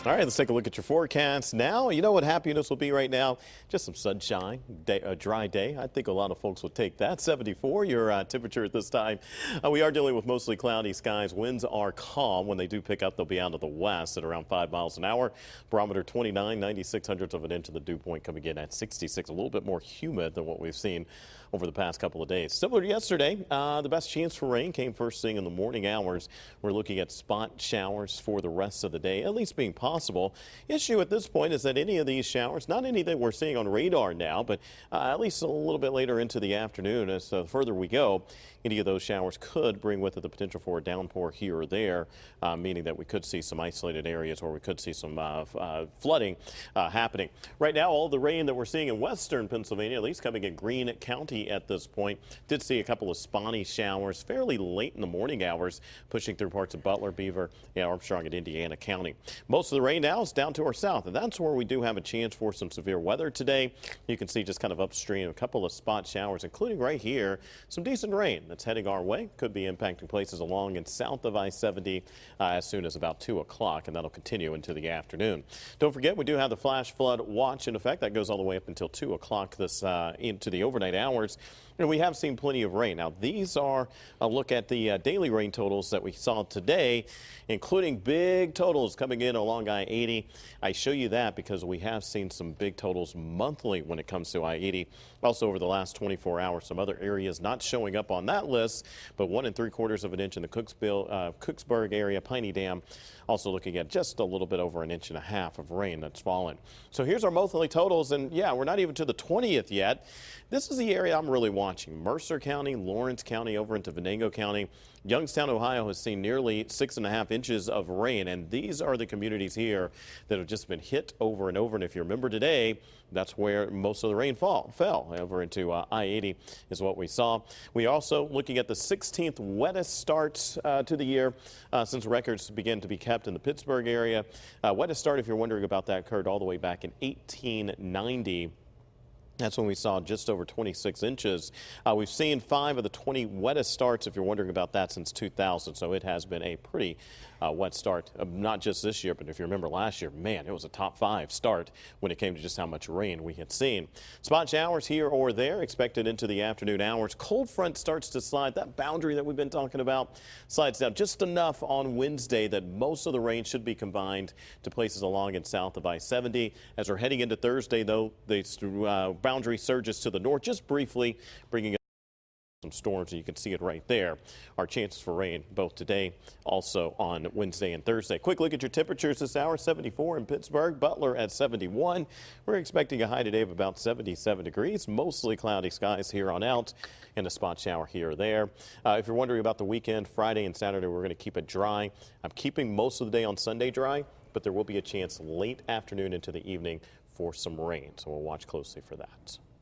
All right, let's take a look at your forecast now. You know what happiness will be right now? Just some sunshine, a dry day. I think a lot of folks will take that. 74, your temperature at this time. We are dealing with mostly cloudy skies. Winds are calm. When they do pick up, they'll be out of the west at around 5 miles an hour. Barometer 29, 96 hundredths of an inch of the dew point coming in at 66. A little bit more humid than what we've seen over the past couple of days. Similar to yesterday, the best chance for rain came first thing in the morning hours. We're looking at spot showers for the rest of the day, at least being possible. Issue at this point is that any of these showers, not any that we're seeing on radar now, but at least a little bit later into the afternoon, as the further we go, any of those showers could bring with it the potential for a downpour here or there, meaning that we could see some isolated areas or we could see some flooding happening. Right now, all the rain that we're seeing in western Pennsylvania, at least coming in Greene County at this point, did see a couple of spotty showers fairly late in the morning hours, pushing through parts of Butler, Beaver, Armstrong, and Indiana County. Most of the rain now is down to our south, and that's where we do have a chance for some severe weather today. You can see just kind of upstream a couple of spot showers, including right here, some decent rain that's heading our way. Could be impacting places along and south of I-70 as soon as about 2 o'clock, and that'll continue into the afternoon. Don't forget, we do have the flash flood watch in effect. That goes all the way up until 2 o'clock this into the overnight hours. And we have seen plenty of rain. Now, these are a look at the daily rain totals that we saw today, including big totals coming in along I-80. I show you that because we have seen some big totals monthly when it comes to I-80. Also, over the last 24 hours, some other areas not showing up on that list, but 1 3/4 of an inch in the Cooksburg area, Piney Dam. Also looking at just a little bit over 1.5 inches of rain that's fallen. So here's our monthly totals, and yeah, we're not even to the 20th yet. This is the area I'm really watching. Mercer County, Lawrence County, over into Venango County. Youngstown, Ohio has seen nearly 6.5 inches of rain, and these are the communities here that have just been hit over and over. And if you remember today, that's where most of the rain fell over into I-80 is what we saw. We also looking at the 16th wettest start to the year since records began to be kept in the Pittsburgh area. Wettest start, if you're wondering about that, occurred all the way back in 1890. That's when we saw just over 26 inches. We've seen 5 of the 20 wettest starts, if you're wondering about that, since 2000. So it has been a pretty wet start, not just this year, but if you remember last year, man, it was a top 5 start when it came to just how much rain we had seen. Spot showers here or there expected into the afternoon hours. Cold front starts to slide. That boundary that we've been talking about slides down just enough on Wednesday that most of the rain should be combined to places along and south of I-70. As we're heading into Thursday, though, the boundary surges to the north just briefly, bringing some storms, and you can see it right there. Our chances for rain both today, also on Wednesday and Thursday. Quick look at your temperatures this hour. 74 in Pittsburgh, Butler at 71. We're expecting a high today of about 77 degrees. Mostly cloudy skies here on out, and a spot shower here or there. If you're wondering about the weekend, Friday and Saturday, we're going to keep it dry. I'm keeping most of the day on Sunday dry, but there will be a chance late afternoon into the evening for some rain, so we'll watch closely for that.